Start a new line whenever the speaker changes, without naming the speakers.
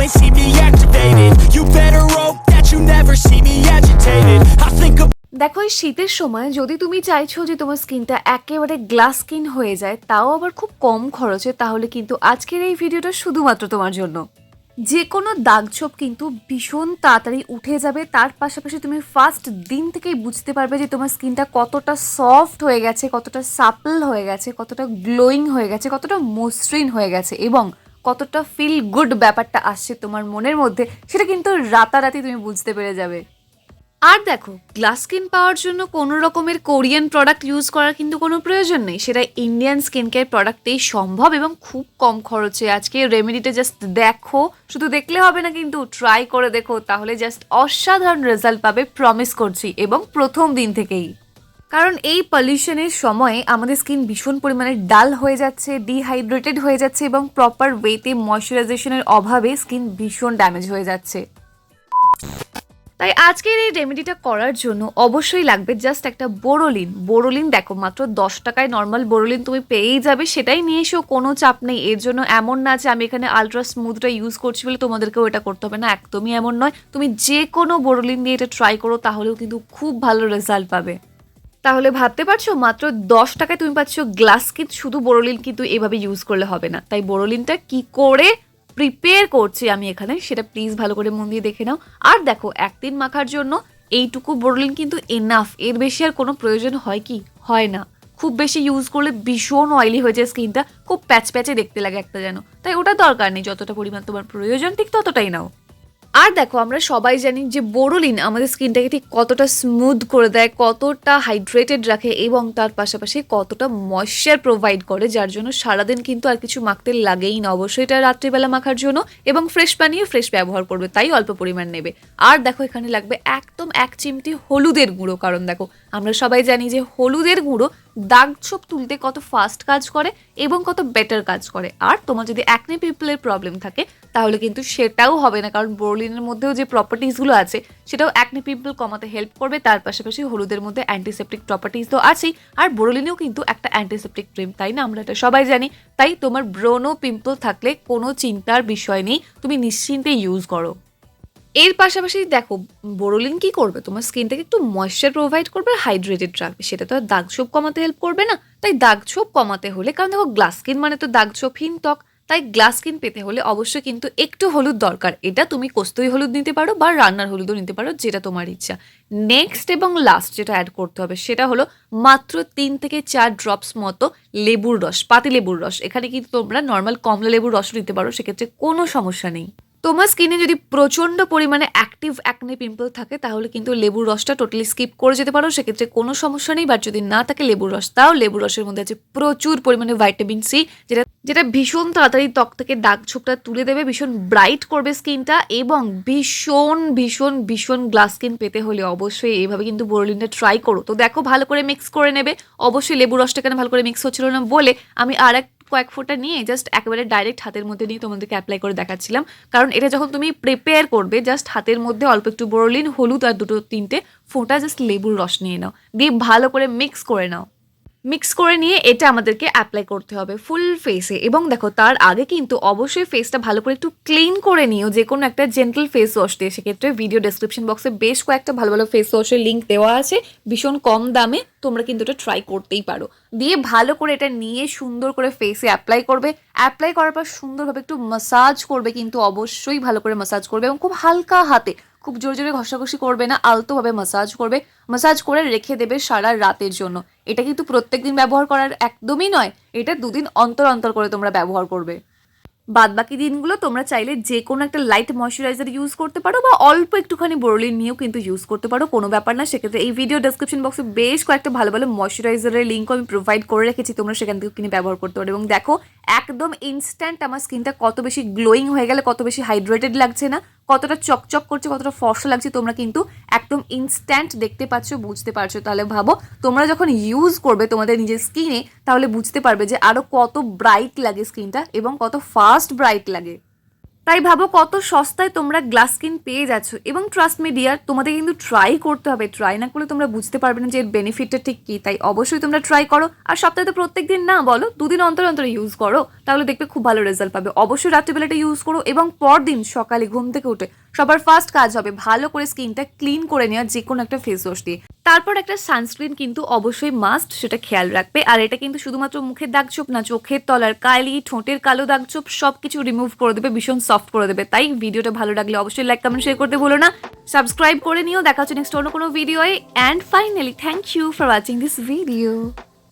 ain't see me activated. You better hope that you never see me agitated. I think
দেখো এই শীতের সময় যদি তুমি চাইছো যে তোমার স্কিনটা একেবারে গ্লাস স্কিন হয়ে যায়, তাও আবার খুব কম খরচে, তাহলে কিন্তু আজকের এই ভিডিওটা শুধুমাত্র তোমার জন্য। যে কোনো দাগ ছোপ কিন্তু ভীষণ তাড়াতাড়ি উঠে যাবে, তার পাশাপাশি তুমি ফার্স্ট দিন থেকেই বুঝতে পারবে যে তোমার স্কিনটা কতটা সফট হয়ে গেছে, কতটা সাপল হয়ে গেছে, কতটা গ্লোয়িং হয়ে গেছে, কতটা মসৃণ হয়ে গেছে এবং কতটা ফিল গুড ব্যাপারটা আসছে তোমার মনের মধ্যে, সেটা কিন্তু রাতারাতি তুমি বুঝতে পেরে যাবে। আর দেখো, গ্লাস স্কিন পাওয়ার জন্য কোনো রকমের কোরিয়ান প্রোডাক্ট ইউজ করার কিন্তু কোনো প্রয়োজন নেই, সেটা ইন্ডিয়ান স্কিন কেয়ার প্রোডাক্টেই সম্ভব এবং খুব কম খরচে। আজকে রেমেডিটা জাস্ট দেখো, শুধু দেখলে হবে না কিন্তু ট্রাই করে দেখো, তাহলে জাস্ট অসাধারণ রেজাল্ট পাবে, প্রমিস করছি, এবং প্রথম দিন থেকেই। কারণ এই পলিউশনের সময়ে আমাদের স্কিন ভীষণ পরিমাণে ডাল হয়ে যাচ্ছে, ডিহাইড্রেটেড হয়ে যাচ্ছে এবং প্রপার ওয়েতে ময়শ্চারাইজেশনের অভাবে স্কিন ভীষণ ড্যামেজ হয়ে যাচ্ছে। তাই আজকের এই রেমেডিটা করার জন্য অবশ্যই লাগবে জাস্ট একটা বোরোলিন। বোরোলিন দেখো মাত্র 10 টাকায় নর্মাল বোরোলিন তুমি পেয়েই যাবে, সেটাই নিয়ে এসো, কোনো চাপ নেই। এর জন্য এমন না যে আমি এখানে আলট্রা স্মুথটা ইউজ করছি বলে তোমাদেরকেও এটা করতে হবে না, একদমই এমন নয়। তুমি যে কোনো বোরোলিন দিয়ে এটা ট্রাই করো, তাহলেও কিন্তু খুব ভালো রেজাল্ট পাবে। তাহলে ভাবতে পারছো মাত্র 10 টাকায় তুমি পাচ্ছ গ্লাস স্কিন। শুধু বোরোলিন কিন্তু এভাবে ইউজ করলে হবে না, তাই বোরোলিনটা কি করে প্রিপেয়ার করছি আমি এখানে, সেটা প্লিজ ভালো করে মন দিয়ে দেখে নাও। আর দেখো, একদিন মাখার জন্য এইটুকু বোরোলিন কিন্তু এনাফ, এর বেশি আর কোনো প্রয়োজন হয় কি? হয় না। খুব বেশি ইউজ করলে ভীষণ অয়েলি হয়ে যায় স্কিনটা, খুব প্যাচ প্যাচে দেখতে লাগে একটা যেন, তাই ওটা দরকার নেই। যতটা পরিমাণ তোমার প্রয়োজন ঠিক ততটাই নাও। আর দেখো, আমরা সবাই জানি যে বোরোলিন আমাদের স্কিনটাকে ঠিক কতটা স্মুথ করে দেয়, কতটা হাইড্রেটেড রাখে এবং তার পাশাপাশি কতটা ময়েশ্চার প্রোভাইড করে, যার জন্য সারাদিন কিন্তু আর কিছু মাখতে লাগেই না। অবশ্যই এটা রাত্রিবেলা মাখার জন্য এবং ফ্রেশ বানিয়ে ফ্রেশ ব্যবহার করবে, তাই অল্প পরিমাণ নেবে। আর দেখো, এখানে লাগবে একদম 1 চিমটি হলুদের গুঁড়ো, কারণ দেখো আমরা সবাই জানি যে হলুদের গুঁড়ো দাগ ছোপ তুলতে কত ফাস্ট কাজ করে এবং কত বেটার কাজ করে। আর তোমার যদি অ্যাকনে পিম্পলের প্রবলেম থাকে তাহলে কিন্তু সেটাও হবে না, কারণ বোরোলিনের মধ্যেও যে প্রপার্টিসগুলো আছে সেটাও অ্যাকনে পিম্পল কমাতে হেল্প করবে। তার পাশাপাশি হলুদের মধ্যে অ্যান্টিসেপটিক প্রপার্টিস তো আছেই, আর বোরোলিনেও কিন্তু একটা অ্যান্টিসেপটিক ক্রিম, তাই না? আমরা এটা সবাই জানি। তাই তোমার ব্রোনো পিম্পল থাকলে কোনো চিন্তার বিষয় নেই, তুমি নিশ্চিন্তে ইউজ করো। এর পাশাপাশি দেখো, বোরোলিন কি করবে, তোমার স্কিনটাকে একটু ময়েশ্চার প্রোভাইড করবে, হাইড্রেটেড রাখবে, সেটা তো আর দাগ ছোপ কমাতে হেল্প করবে না। তাই দাগ ছোপ কমাতে হলে, কারণ দেখো গ্লাস স্কিন মানে তো দাগ ছোপহীন ত্বক, তাই গ্লাস স্কিন পেতে হলে অবশ্যই কিন্তু একটু হলুদ দরকার। এটা তুমি কস্তুরি হলুদ নিতে পারো বা রান্নার হলুদও নিতে পারো, যেটা তোমার ইচ্ছা। নেক্সট এবং লাস্ট যেটা অ্যাড করতে হবে সেটা হলো মাত্র 3 থেকে 4 ড্রপস মতো লেবুর রস, পাতি লেবুর রস। এখানে কিন্তু তোমরা নর্মাল কমলা লেবুর রসও নিতে পারো, সেক্ষেত্রে কোনো সমস্যা নেই। তোমার স্কিনে যদি প্রচণ্ড পরিমাণে অ্যাক্টিভ অ্যাকনে পিম্পল থাকে তাহলে কিন্তু লেবুর রসটা টোটালি স্কিপ করে যেতে পারো, সেক্ষেত্রে কোনো সমস্যা নেই। বাট যদি না থাকে লেবুর রস, তাও লেবুর রসের মধ্যে আছে প্রচুর পরিমাণে ভাইটামিন সি, যেটা ভীষণ তাড়াতাড়ি ত্বক থেকে দাগ ছোপটা তুলে দেবে, ভীষণ ব্রাইট করবে স্কিনটা এবং ভীষণ ভীষণ ভীষণ গ্লাস স্কিন পেতে হলে অবশ্যই এইভাবে কিন্তু বোরোলিনটা ট্রাই করো। তো দেখো, ভালো করে মিক্স করে নেবে। অবশ্যই লেবুর রসটা এখানে ভালো করে মিক্স হচ্ছিল না বলে আমি কয়েক ফোঁটা নিয়ে জাস্ট একেবারে ডাইরেক্ট হাতের মধ্যে নিয়ে তোমাদেরকে অ্যাপ্লাই করে দেখাচ্ছিলাম, কারণ এটা যখন তুমি প্রিপেয়ার করবে জাস্ট হাতের মধ্যে অল্প একটু বোরোলিন, হলুদ আর 2-3টে ফোঁটা জাস্ট লেবুর রস নিয়ে নাও, দিয়ে ভালো করে মিক্স করে নাও। মিক্স করে নিয়ে এটা আমাদেরকে অ্যাপ্লাই করতে হবে ফুল ফেসে। এবং দেখো, তার আগে কিন্তু অবশ্যই ফেসটা ভালো করে একটু ক্লিন করে নিও যে কোনো একটা জেন্টল ফেস ওয়াশ দিয়ে। সেক্ষেত্রে ভিডিও ডেসক্রিপশন বক্সে বেশ কয়েকটা ভালো ভালো ফেস ওয়াশের লিঙ্ক দেওয়া আছে ভীষণ কম দামে, তোমরা কিন্তু এটা ট্রাই করতেই পারো। দিয়ে ভালো করে এটা নিয়ে সুন্দর করে ফেসে অ্যাপ্লাই করবে। অ্যাপ্লাই করার পর সুন্দরভাবে একটু মাসাজ করবে, কিন্তু অবশ্যই ভালো করে মাসাজ করবে এবং খুব হালকা হাতে, খুব জোরে জোরে ঘষাঘষি করবে না, আলতোভাবে মাসাজ করবে। মাসাজ করে রেখে দেবে সারা রাতের জন্য। এটা কিন্তু প্রত্যেকদিন ব্যবহার করার একদমই নয়, এটা 2 দিন অন্তর অন্তর করে তোমরা ব্যবহার করবে। বাদবাকি দিনগুলো তোমরা চাইলে যে কোনো একটা লাইট ময়শ্চারাইজার ইউজ করতে পারো বা অল্প একটুখানি বোরোলিন নিয়েও কিন্তু ইউজ করতে পারো, কোনো ব্যাপার না। সেক্ষেত্রে এই ভিডিও ডেসক্রিপশন বক্সে বেশ কয়েকটা ভালো ভালো ময়শ্চারাইজারের লিঙ্কও আমি প্রোভাইড করে রেখেছি, তোমরা সেখান থেকে কিনে ব্যবহার করতে পারো। এবং দেখো, একদম ইনস্ট্যান্ট আমার স্কিনটা কত বেশি গ্লোয়িং হয়ে গেলে, কত বেশি হাইড্রেটেড লাগছে না, কতটা চকচক করছে, কতটা ফর্সা লাগছে, তোমরা কিন্তু একদম ইনস্ট্যান্ট দেখতে পাচ্ছ, বুঝতে পারছো। তাহলে ভাবো, তোমরা যখন ইউজ করবে তোমাদের নিজের স্কিনে, তাহলে বুঝতে পারবে যে আরো কত ব্রাইট লাগে স্কিনটা এবং কত ফাস্ট ব্রাইট লাগে। তাই ভাবো কত সস্তায় তোমরা গ্লাস স্কিন পেয়ে যাচ্ছ। এবং ট্রাস্ট মি ডিয়ার, তোমাদের কিন্তু ট্রাই করতে হবে, ট্রাই না করলে তোমরা বুঝতে পারবে না যে এর বেনিফিটটা ঠিক কী। তাই অবশ্যই তোমরা ট্রাই করো, আর সপ্তাহে তো প্রত্যেক দিন না, বলো 2 দিন অন্তর অন্তর ইউজ করো, তাহলে দেখবে খুব ভালো রেজাল্ট পাবে। অবশ্যই রাত্রিবেলাটা ইউজ করো এবং পরদিন সকালে ঘুম থেকে উঠে সবার ফার্স্ট কাজ হবে ভালো করে স্কিনটা ক্লিন করে নেওয়া যে কোনো একটা ফেস ওয়াশ দিয়ে। তারপর একটা সানস্ক্রিন কিন্তু অবশ্যই মাস্ট, সেটা খেয়াল রাখবে। আর এটা কিন্তু শুধুমাত্র মুখের দাগছোপ না, চোখের তলার কালি, ঠোঁটের কালো দাগছোপ সবকিছু রিমুভ করে দেবে, ভীষণ সফট করে দেবে। তাই ভিডিওটা ভালো লাগলে অবশ্যই লাইক কমেন্ট শেয়ার করতে ভুলো না, সাবস্ক্রাইব করে নিও। দেখা হচ্ছে নেক্সট অন্য কোনো ভিডিওয়ে। And finally thank you for watching this video.